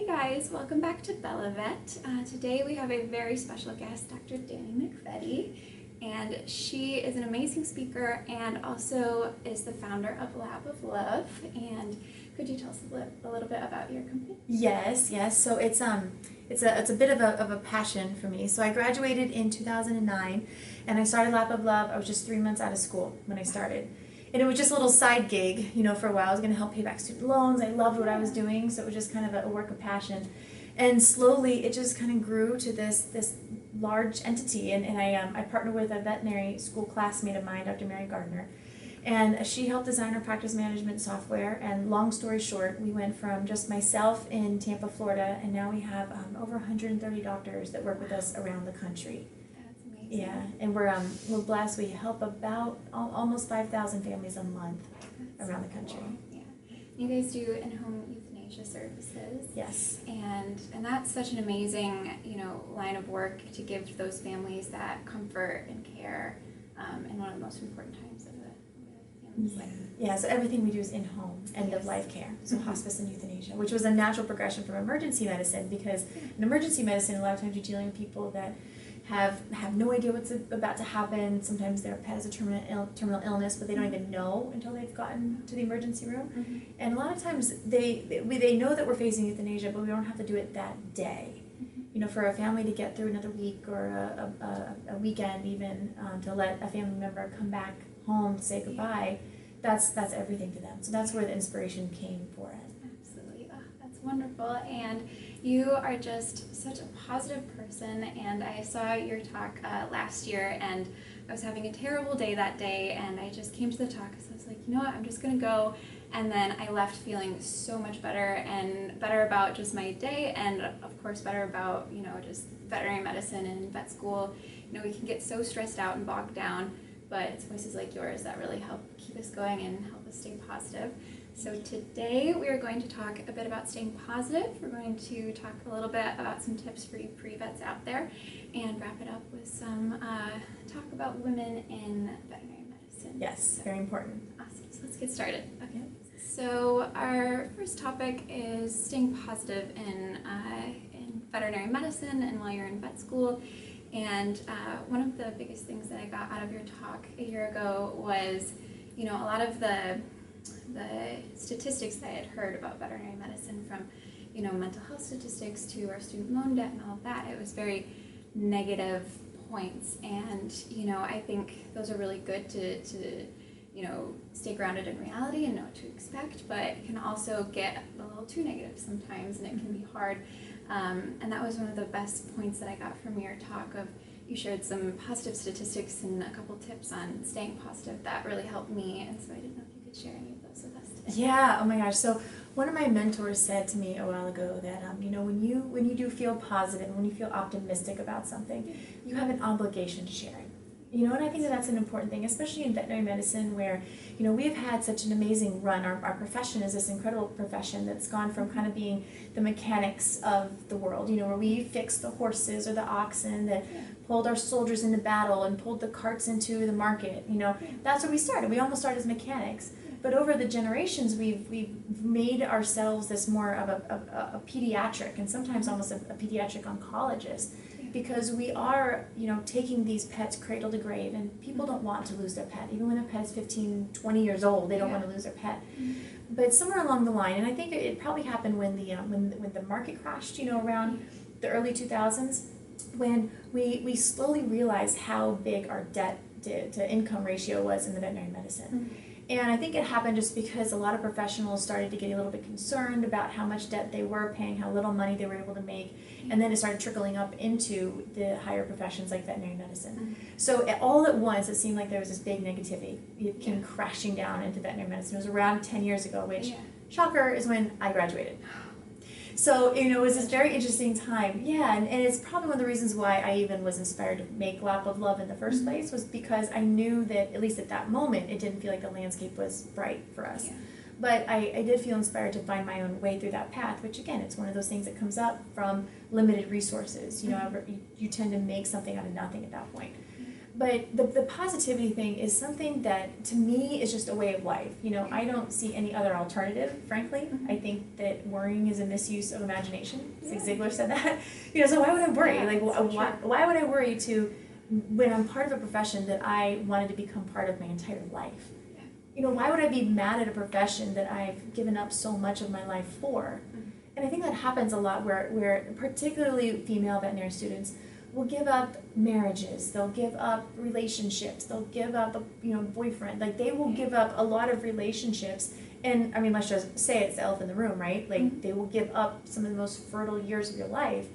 guys, welcome back to BellaVet. Today we have a very special guest, Dr. Dani McVety, and she is an amazing speaker and also is the founder of Lab of Love. And could you tell us a little bit about your company? Yes. So it's a bit of a passion for me. So I graduated in 2009, and I started Lab of Love. I was just 3 months out of school when I started. And it was just a little side gig, for a while. I was going to help pay back student loans. I loved what I was doing, so it was just kind of a work of passion. And slowly, it just kind of grew to this large entity. And I partnered with a veterinary school classmate of mine, Dr. Mary Gardner. And she helped design our practice management software. And long story short, we went from just myself in Tampa, Florida, and now we have over 130 doctors that work with us around the country. Yeah, and we're blessed. We help about almost 5,000 families a month around the country. Cool. Yeah, you guys do in-home euthanasia services. Yes, and that's such an amazing line of work to give those families that comfort and care in one of the most important times of the family's life. Yeah, so everything we do is in-home, end-of-life care, so hospice and euthanasia, which was a natural progression from emergency medicine, because in emergency medicine, a lot of times you're dealing with people that have no idea what's about to happen. Sometimes their pet has a terminal illness, but they don't even know until they've gotten to the emergency room. Mm-hmm. And a lot of times they know that we're facing euthanasia, but we don't have to do it that day. Mm-hmm. For a family to get through another week or a weekend even, to let a family member come back home to say goodbye, that's everything to them. So that's where the inspiration came for it. Absolutely. Oh, that's wonderful. And you are just such a positive person, and I saw your talk last year, and I was having a terrible day that day, and I just came to the talk because I was like, you know what, I'm just going to go. And then I left feeling so much better, and better about just my day, and of course better about, just veterinary medicine and vet school. We can get so stressed out and bogged down, but it's voices like yours that really help keep us going and help us stay positive. So today we are going to talk a bit about staying positive. We're going to talk a little bit about some tips for you pre-vets out there, and wrap it up with some talk about women in veterinary medicine. Yes, very important. Awesome. So let's get started. Okay. So our first topic is staying positive in veterinary medicine and while you're in vet school. And one of the biggest things that I got out of your talk a year ago was, a lot of the statistics that I had heard about veterinary medicine, from mental health statistics to our student loan debt and all of that, it was very negative points. And I think those are really good to stay grounded in reality and know what to expect, but it can also get a little too negative sometimes, and it can be hard. And that was one of the best points that I got from your talk. You shared some positive statistics and a couple tips on staying positive that really helped me, and so I didn't know if you could share any of those with us today. Yeah, oh my gosh. So one of my mentors said to me a while ago that when you do feel positive, when you feel optimistic about something, you have an obligation to share it. And I think that's an important thing, especially in veterinary medicine, where we've had such an amazing run. Our profession is this incredible profession that's gone from kind of being the mechanics of the world, where we fixed the horses or the oxen that pulled our soldiers into battle and pulled the carts into the market. That's where we started. We almost started as mechanics. But over the generations, we've made ourselves this more of a pediatric, and sometimes almost a pediatric oncologist, because we are, taking these pets cradle to grave, and people don't want to lose their pet. Even when a pet is 15, 20 years old, they don't want to lose their pet. But somewhere along the line, and I think it probably happened when the market crashed, around the early 2000s, when we slowly realized how big our debt to income ratio was in the veterinary medicine. And I think it happened just because a lot of professionals started to get a little bit concerned about how much debt they were paying, how little money they were able to make, and then it started trickling up into the higher professions like veterinary medicine. So all at once, it seemed like there was this big negativity. It came crashing down into veterinary medicine. It was around 10 years ago, which, shocker, is when I graduated. So, it was this very interesting time. Yeah, and it's probably one of the reasons why I even was inspired to make Lap of Love in the first place, was because I knew that, at least at that moment, it didn't feel like the landscape was bright for us. Yeah. But I did feel inspired to find my own way through that path, which, again, it's one of those things that comes up from limited resources. You tend to make something out of nothing at that point. But the positivity thing is something that to me is just a way of life. You know, I don't see any other alternative, frankly. Mhm. I think that worrying is a misuse of imagination. Zig Yeah. Ziglar said that. You know, so why would I worry? Yeah, Like, that's so why would I worry to when I'm part of a profession that I wanted to become part of my entire life? Yeah. You know, why would I be mad at a profession that I've given up so much of my life for? Mhm. And I think that happens a lot where particularly female veterinary students will give up marriages, they'll give up relationships, they'll give up a boyfriend, like they will give up a lot of relationships. And I mean, let's just say it's the elephant in the room, right? Like Mhm. they will give up some of the most fertile years of your life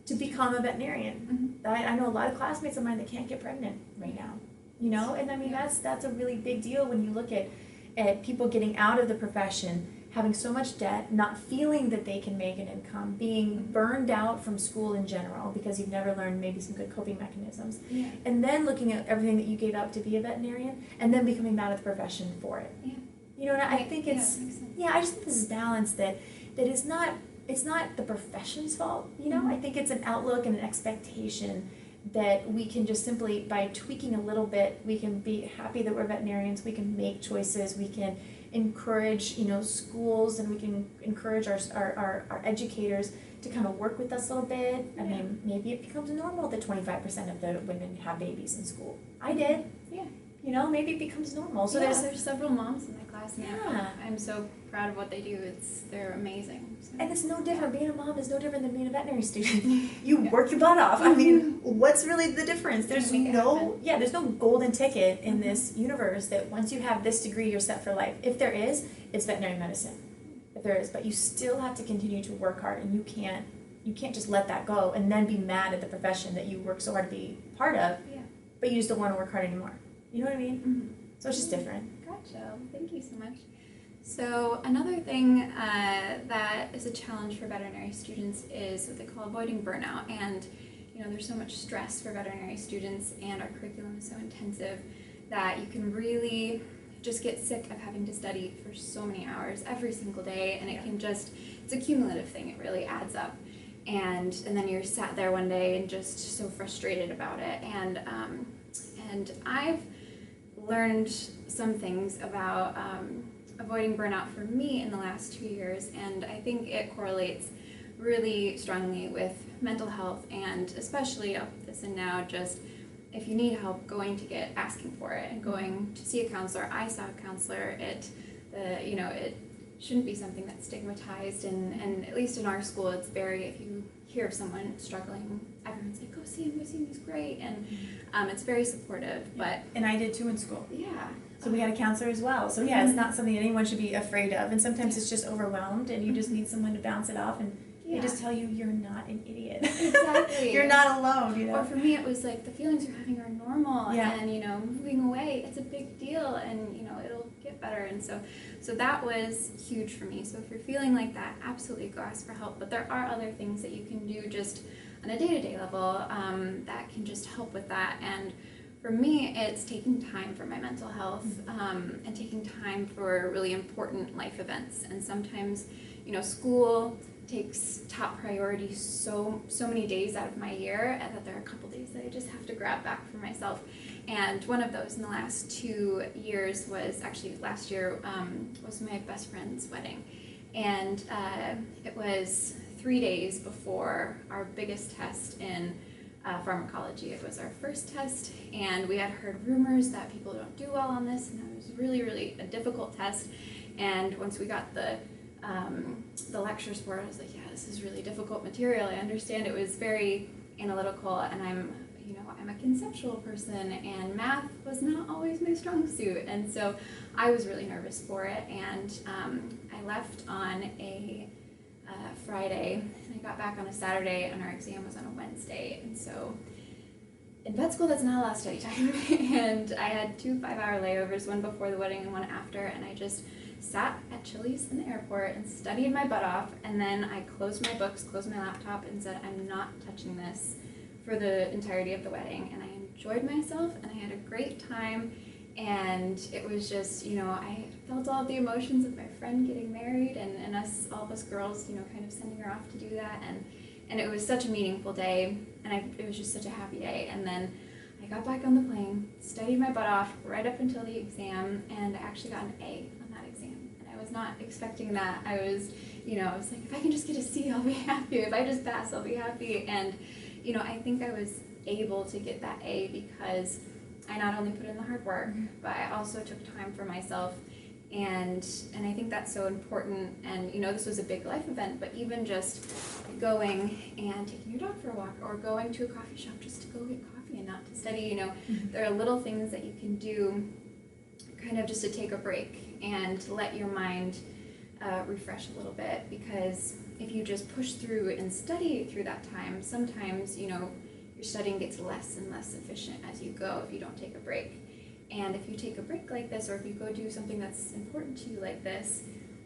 to become a veterinarian. Mhm. I know a lot of classmates of mine that can't get pregnant right now, you know, and I mean Yeah. that's a really big deal when you look at people getting out of the profession, having so much debt, not feeling that they can make an income, being burned out from school in general because you've never learned maybe some good coping mechanisms, Yeah. and then looking at everything that you gave up to be a veterinarian, and then becoming mad at the profession for it. Yeah. You know, and I Right. think Yeah, it's makes sense. I just think this is balance that is not it's not the profession's fault. You know, I Mhm. think it's an outlook and an expectation that we can just simply by tweaking a little bit, we can be happy that we're veterinarians. We can make choices. We can encourage, schools, and we can encourage our educators to kind of work with us a little bit. I Yeah. mean, maybe it becomes normal that 25% of the women have babies in school. I did. Yeah. You know, maybe it becomes normal. So there's several moms in my class now. Yeah. I'm so proud of what they do. They're amazing. So. And it's no different. Being a mom is no different than being a veterinary student. Yeah. You work your butt off. I mean, what's really the difference? There's Make it happen. there's no golden ticket in Mhm. this universe that once you have this degree, you're set for life. If there is, it's veterinary medicine. If there is, but you still have to continue to work hard, and you can't just let that go and then be mad at the profession that you work so hard to be part of, Yeah. but you just don't want to work hard anymore. You know what I mean? Mm-hmm. So it's just different. Gotcha. Thank you so much. So another thing that is a challenge for veterinary students is what they call avoiding burnout. And there's so much stress for veterinary students, and our curriculum is so intensive that you can really just get sick of having to study for so many hours every single day, and it can it's a cumulative thing. It really adds up. And then you're sat there one day and just so frustrated about it. And I've learned some things about avoiding burnout for me in the last 2 years, and I think it correlates really strongly with mental health, and especially I'll put this in now, just if you need help, asking for it and going to see a counselor. I saw a counselor. It shouldn't be something that's stigmatized, and at least in our school, it's very, if you hear of someone struggling, everyone's like, go see him, he's great, and it's very supportive. But And I did too in school. yeah. So we had a counselor as well. So yeah, it's not something anyone should be afraid of. And sometimes it's just overwhelmed, and you just need someone to bounce it off, and they just tell you you're not an idiot. Exactly. You're not alone, Or for me, it was like the feelings you're having are normal, Yeah. and moving away, it's a big deal, and it'll get better. And so that was huge for me. So if you're feeling like that, absolutely go ask for help. But there are other things that you can do just on a day-to-day level that can just help with that. And for me, it's taking time for my mental health and taking time for really important life events. And sometimes, school takes top priority so many days out of my year, and that there are a couple days that I just have to grab back for myself. And one of those in the last 2 years was actually last year was my best friend's wedding. And it was 3 days before our biggest test in pharmacology. It was our first test, and we had heard rumors that people don't do well on this, and it was really, really a difficult test. And once we got the lectures for it, I was like, yeah, this is really difficult material. I understand it was very analytical, and I'm a conceptual person, and math was not always my strong suit, and so I was really nervous for it. And I left on a Friday, and I got back on a Saturday, and our exam was on a Wednesday. And so in vet school, that's not a lot of study time. And I had 2 5-hour layovers, one before the wedding and one after, and I just sat at Chili's in the airport and studied my butt off. And then I closed my books, closed my laptop, and said, I'm not touching this for the entirety of the wedding. And I enjoyed myself, and I had a great time. And it was just, I felt all the emotions of my friend getting married, and all of us girls, kind of sending her off to do that. And it was such a meaningful day, and it was just such a happy day. And then I got back on the plane, studied my butt off right up until the exam, and I actually got an A on that exam. And I was not expecting that. I was like, if I can just get a C, I'll be happy. If I just pass, I'll be happy. And, I think I was able to get that A because I not only put in the hard work, but I also took time for myself. And I think that's so important. And, this was a big life event, but even just going and taking your dog for a walk or going to a coffee shop just to go get coffee and not to study, there are little things that you can do kind of just to take a break and let your mind refresh a little bit, because if you just push through and study through that time, sometimes, your studying gets less and less efficient as you go if you don't take a break. And if you take a break like this, or if you go do something that's important to you like this,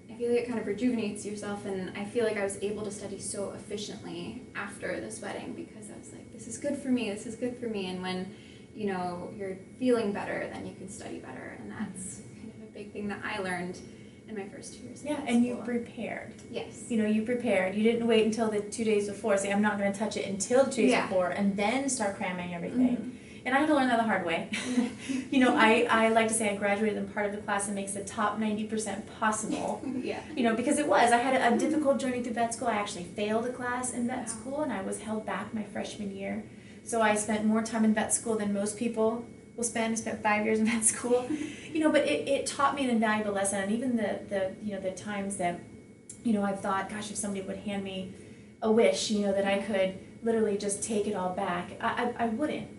I feel like it kind of rejuvenates yourself, and I feel like I was able to study so efficiently after the sweating because I was like, this is good for me, this is good for me. And when, you're feeling better, then you can study better, and that's kind of a big thing that I learned in my first 2 years of and you prepared. Yes. You prepared. You didn't wait until the 2 days before, say, I'm not going to touch it until 2 days before, and then start cramming everything. Mm-hmm. And I had to learn that the hard way. I like to say I graduated in part of the class that makes the top 90% possible. Because it was. I had a difficult journey through vet school. I actually failed a class in vet school, and I was held back my freshman year. So I spent more time in vet school than most people will spend. I spent 5 years in vet school. But it taught me an invaluable lesson. And even the times that, I've thought, gosh, if somebody would hand me a wish, that I could literally just take it all back, I wouldn't.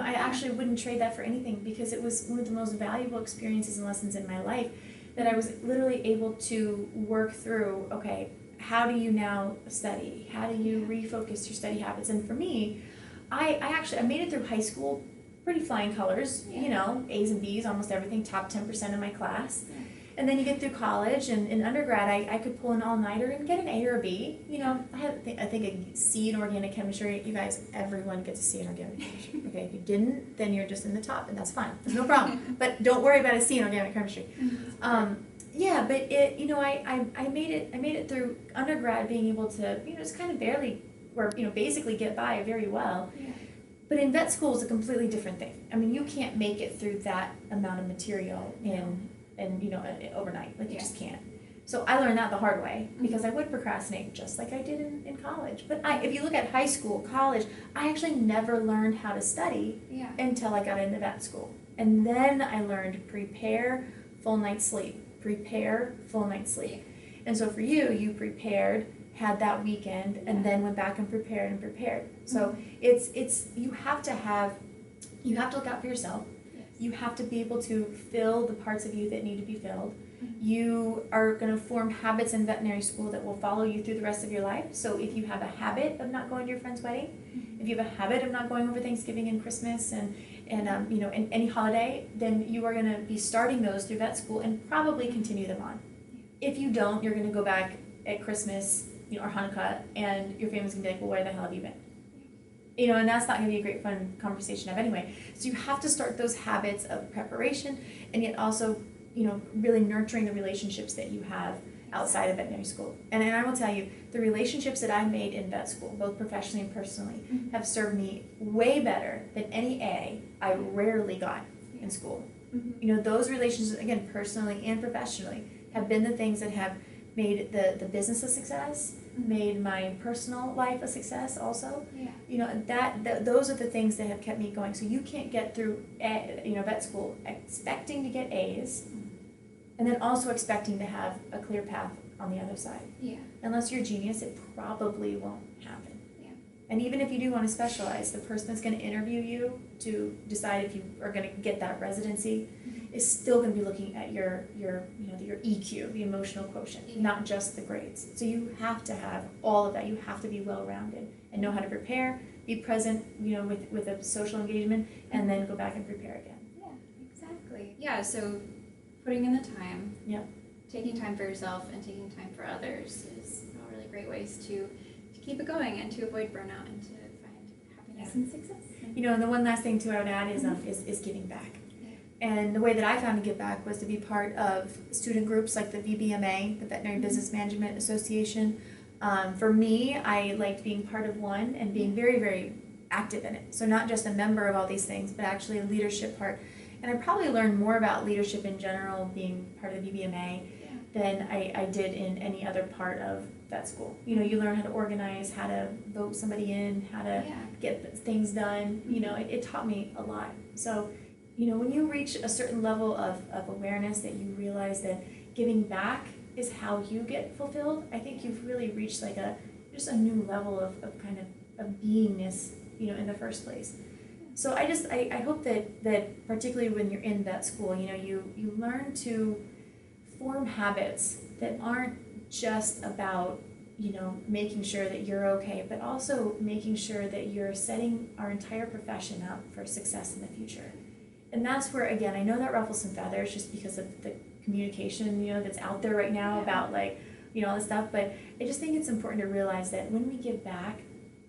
I actually wouldn't trade that for anything, because it was one of the most valuable experiences and lessons in my life that I was literally able to work through. Okay, how do you now study? How do you refocus your study habits? And for me, I made it through high school pretty flying colors, A's and B's, almost everything, top 10% of my class. And then you get through college, and in undergrad, I could pull an all-nighter and get an A or a B. I had, I think a C in organic chemistry. You guys, everyone gets a C in organic chemistry. Okay, if you didn't, then you're just in the top, and that's fine. There's no problem. But don't worry about a C in organic chemistry. But it, I made it through undergrad, being able to, just kind of barely, or basically get by very well. But in vet school is a completely different thing. I mean, you can't make it through that amount of material in overnight. Like, you just can't. So I learned that the hard way, because I would procrastinate just like I did in college. But if you look at high school, college, I actually never learned how to study until I got into vet school. And then I learned prepare, full night's sleep. Prepare, full night's sleep. And so for you prepared, had that weekend, and then went back and prepared. So it's you have to look out for yourself. You have to be able to fill the parts of you that need to be filled. You are going to form habits in veterinary school that will follow you through the rest of your life. So if you have a habit of not going to your friend's wedding, if you have a habit of not going over Thanksgiving and Christmas and any holiday, then you are going to be starting those through vet school and probably continue them on. If you don't, you're going to go back at Christmas, or Hanukkah, and your family's going to be like, well, where the hell have you been? And that's not going to be a great fun conversation to have anyway. So you have to start those habits of preparation, and yet also, really nurturing the relationships that you have outside of veterinary school. And I will tell you, the relationships that I made in vet school, both professionally and personally, have served me way better than any A I rarely got in school. Those relationships, again, personally and professionally, have been the things that have made the business a success, made my personal life a success also. Those are the things that have kept me going. So you can't get through vet school expecting to get A's, and then also expecting to have a clear path on the other side. Unless you're a genius, it probably won't happen. And even if you do want to specialize, the person that's going to interview you to decide if you are going to get that residency is still going to be looking at your EQ, the emotional quotient, not just the grades. So you have to have all of that. You have to be well-rounded and know how to prepare, be present, with a social engagement, and then go back and prepare again. Exactly. So putting in the time, taking time for yourself and taking time for others is all really great ways to keep it going and to avoid burnout and to find happiness and success. And the one last thing too I would add is giving back. And the way that I found to give back was to be part of student groups like the VBMA, the Veterinary Business Management Association. For me, I liked being part of one and being very, very active in it. So not just a member of all these things, but actually a leadership part. And I probably learned more about leadership in general being part of the VBMA than I did in any other part of vet school. You know, you learn how to organize, how to vote somebody in, how to get things done. You know, it taught me a lot. So, you know, when you reach a certain level of awareness that you realize that giving back is how you get fulfilled, I think you've really reached like just a new level of kind of beingness, you know, in the first place. So I hope that particularly when you're in vet school, you know, you learn to form habits that aren't just about, you know, making sure that you're okay, but also making sure that you're setting our entire profession up for success in the future. And that's where, again, I know that ruffles some feathers just because of the communication, you know, that's out there right now about like, you know, all this stuff, but I just think it's important to realize that when we give back,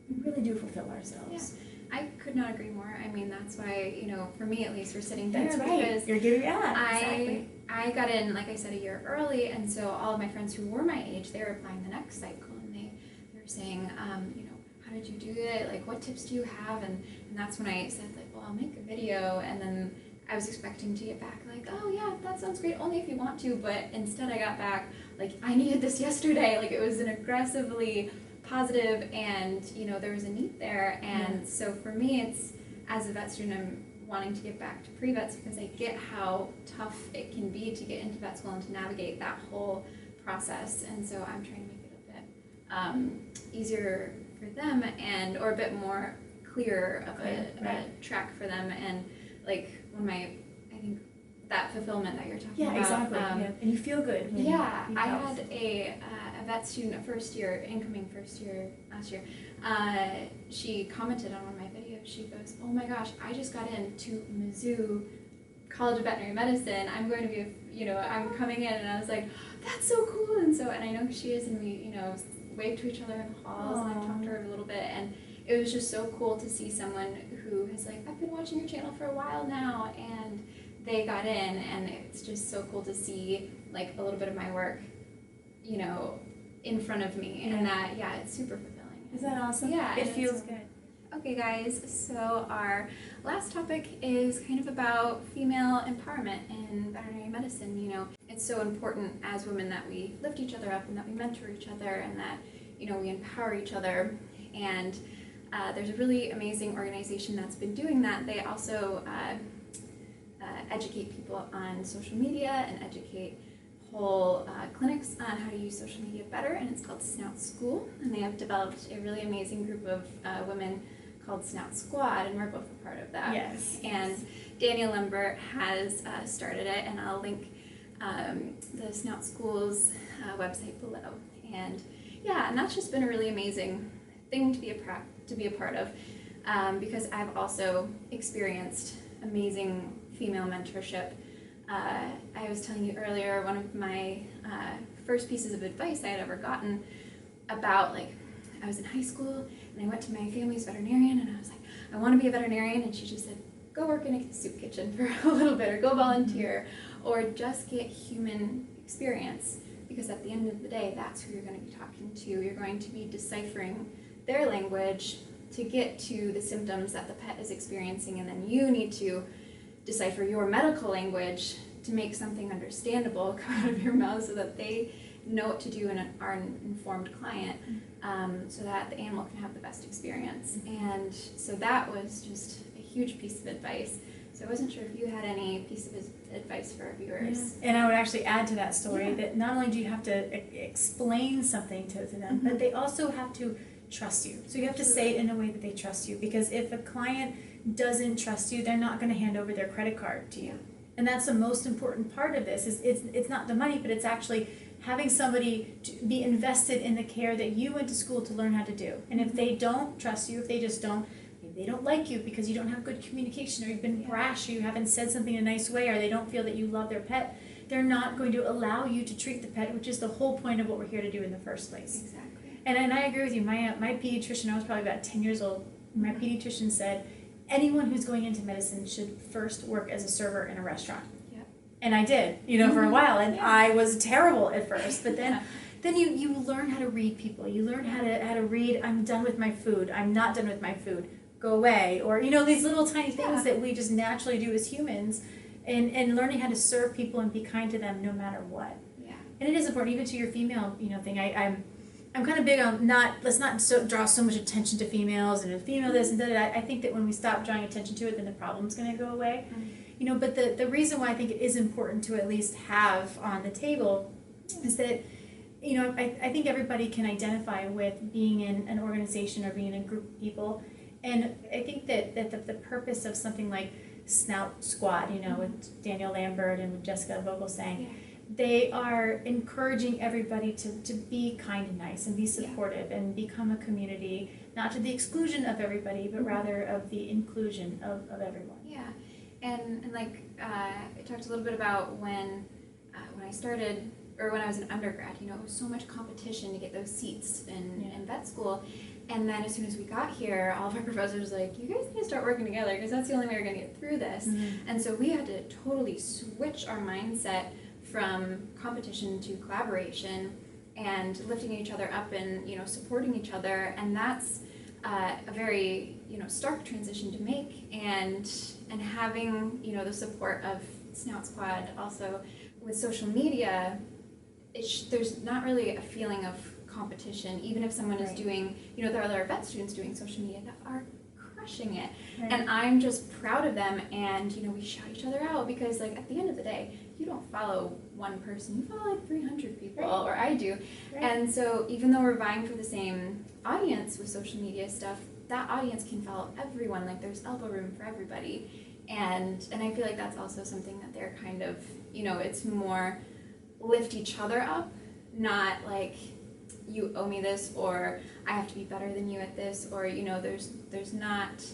we really do fulfill ourselves. Yeah. I could not agree more. I mean, that's why, you know, for me at least, we're sitting here. That's right. Because you're giving exactly. I got in, like I said, a year early, and so all of my friends who were my age, they were applying the next cycle, and they were saying, you know, how did you do it? Like, what tips do you have? And that's when I said, like, well, I'll make a video, and then I was expecting to get back, like, oh yeah, that sounds great, only if you want to, but instead I got back, like, I needed this yesterday. Like, it was an aggressively positive, and you know, there was a need there, and so for me, it's, as a vet student, I'm wanting to get back to pre-vets because I get how tough it can be to get into vet school and to navigate that whole process, and so I'm trying to make it a bit easier for them, and or a bit more clear of a track for them, and like I think that fulfillment that you're talking about. Exactly. And you feel good. I had a vet student, incoming first year last year. She commented on one of my videos. She goes, "Oh my gosh, I just got into Mizzou College of Veterinary Medicine. I'm going to be, I'm coming in." And I was like, "That's so cool!" And I know who she is, and we, waved to each other in the halls, and I talked to her a little bit, and it was just so cool to see someone who has like, "I've been watching your channel for a while now," and they got in, and it's just so cool to see like a little bit of my work, in front of me, and that, it's super fulfilling. Is that awesome? Yeah, it feels good. Okay guys, so our last topic is kind of about female empowerment in veterinary medicine. It's so important as women that we lift each other up and that we mentor each other and that, we empower each other. And there's a really amazing organization that's been doing that. They also educate people on social media and educate whole clinics on how to use social media better, and it's called Snout School, and they have developed a really amazing group of women called Snout Squad, and we're both a part of that. Yes. And Daniel Lambert has started it, and I'll link the Snout School's website below. And and that's just been a really amazing thing to be a part of, because I've also experienced amazing female mentorship. I was telling you earlier, one of my first pieces of advice I had ever gotten about, I was in high school and I went to my family's veterinarian and I was like, I want to be a veterinarian, and she just said, go work in a soup kitchen for a little bit, or go volunteer, or just get human experience, because at the end of the day, that's who you're going to be talking to. You're going to be deciphering their language to get to the symptoms that the pet is experiencing, and then you need to decipher your medical language to make something understandable come out of your mouth so that they know what to do and are an informed client, so that the animal can have the best experience. And so that was just a huge piece of advice. So I wasn't sure if you had any piece of advice for our viewers. Yeah. And I would actually add to that story that not only do you have to explain something to them, but they also have to trust you. So you have to say it in a way that they trust you, because if a client doesn't trust you, they're not going to hand over their credit card to you. And that's the most important part of this. Is it's not the money, but it's actually having somebody to be invested in the care that you went to school to learn how to do. And if they don't trust you, if they just don't, maybe they don't like you because you don't have good communication, or you've been brash, or you haven't said something in a nice way, or they don't feel that you love their pet, they're not going to allow you to treat the pet, which is the whole point of what we're here to do in the first place. Exactly. And I agree with you. My pediatrician, I was probably about 10 years old, my pediatrician said, anyone who's going into medicine should first work as a server in a restaurant. Yep. And I did, for a while, and I was terrible at first, but then you learn how to read people. You learn how to read, I'm done with my food, I'm not done with my food. go away, or these little tiny things Yeah. that we just naturally do as humans, and learning how to serve people and be kind to them no matter what. Yeah. And it is important, even to your female thing. I'm kind of big on let's not draw so much attention to females and a female this and that. I think that when we stop drawing attention to it, then the problem's going to go away. Mm-hmm. But the reason why I think it is important to at least have on the table is that, I think everybody can identify with being in an organization or being in a group of people. And I think that the purpose of something like Snout Squad, with Daniel Lambert and with Jessica Vogelsang, Yeah. they are encouraging everybody to be kind and nice and be supportive and become a community, not to the exclusion of everybody, but rather of the inclusion of everyone. Yeah, and like I talked a little bit about when I started, or when I was an undergrad, it was so much competition to get those seats in vet school. And then as soon as we got here, all of our professors were like, you guys need to start working together because that's the only way we're going to get through this. Mm-hmm. And so we had to totally switch our mindset from competition to collaboration and lifting each other up and supporting each other. And that's a very stark transition to make, and having the support of Snout Squad. Also with social media, there's not really a feeling of competition, even if someone is doing, there are other vet students doing social media that are crushing it. Right. And I'm just proud of them, and we shout each other out because at the end of the day, you don't follow one person, you follow 300 people, or I do. Right. And so even though we're vying for the same audience with social media stuff, that audience can follow everyone, there's elbow room for everybody. And I feel like that's also something that they're kind of, it's more lift each other up, not you owe me this, or I have to be better than you at this, or there's not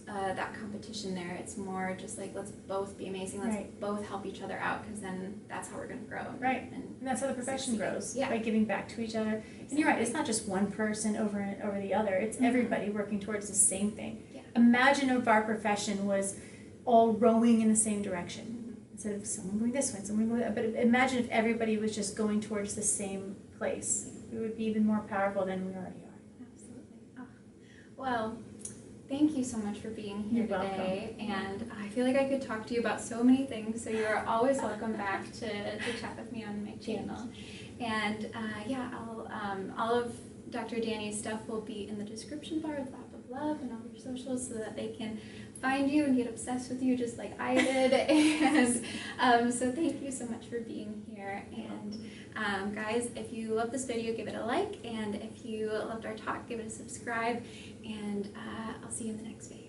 that competition there. It's more just let's both be amazing, let's both help each other out, because then that's how we're going to grow. And that's how the profession grows, by giving back to each other. Exactly. And you're right, it's not just one person over the other, it's everybody working towards the same thing. Yeah. Imagine if our profession was all rowing in the same direction, instead of someone going this way, someone going that. But imagine if everybody was just going towards the same place. We would be even more powerful than we already are. Absolutely. Oh. Well, thank you so much for being here today. Welcome. And I feel like I could talk to you about so many things, so you are always welcome back to chat with me on my channel. And all of Dr. Dani's stuff will be in the description bar with Lap of Love and all your socials, so that they can find you and get obsessed with you just like I did. And so thank you so much for being here. And guys, if you love this video, give it a like, and if you loved our talk, give it a subscribe, and I'll see you in the next video.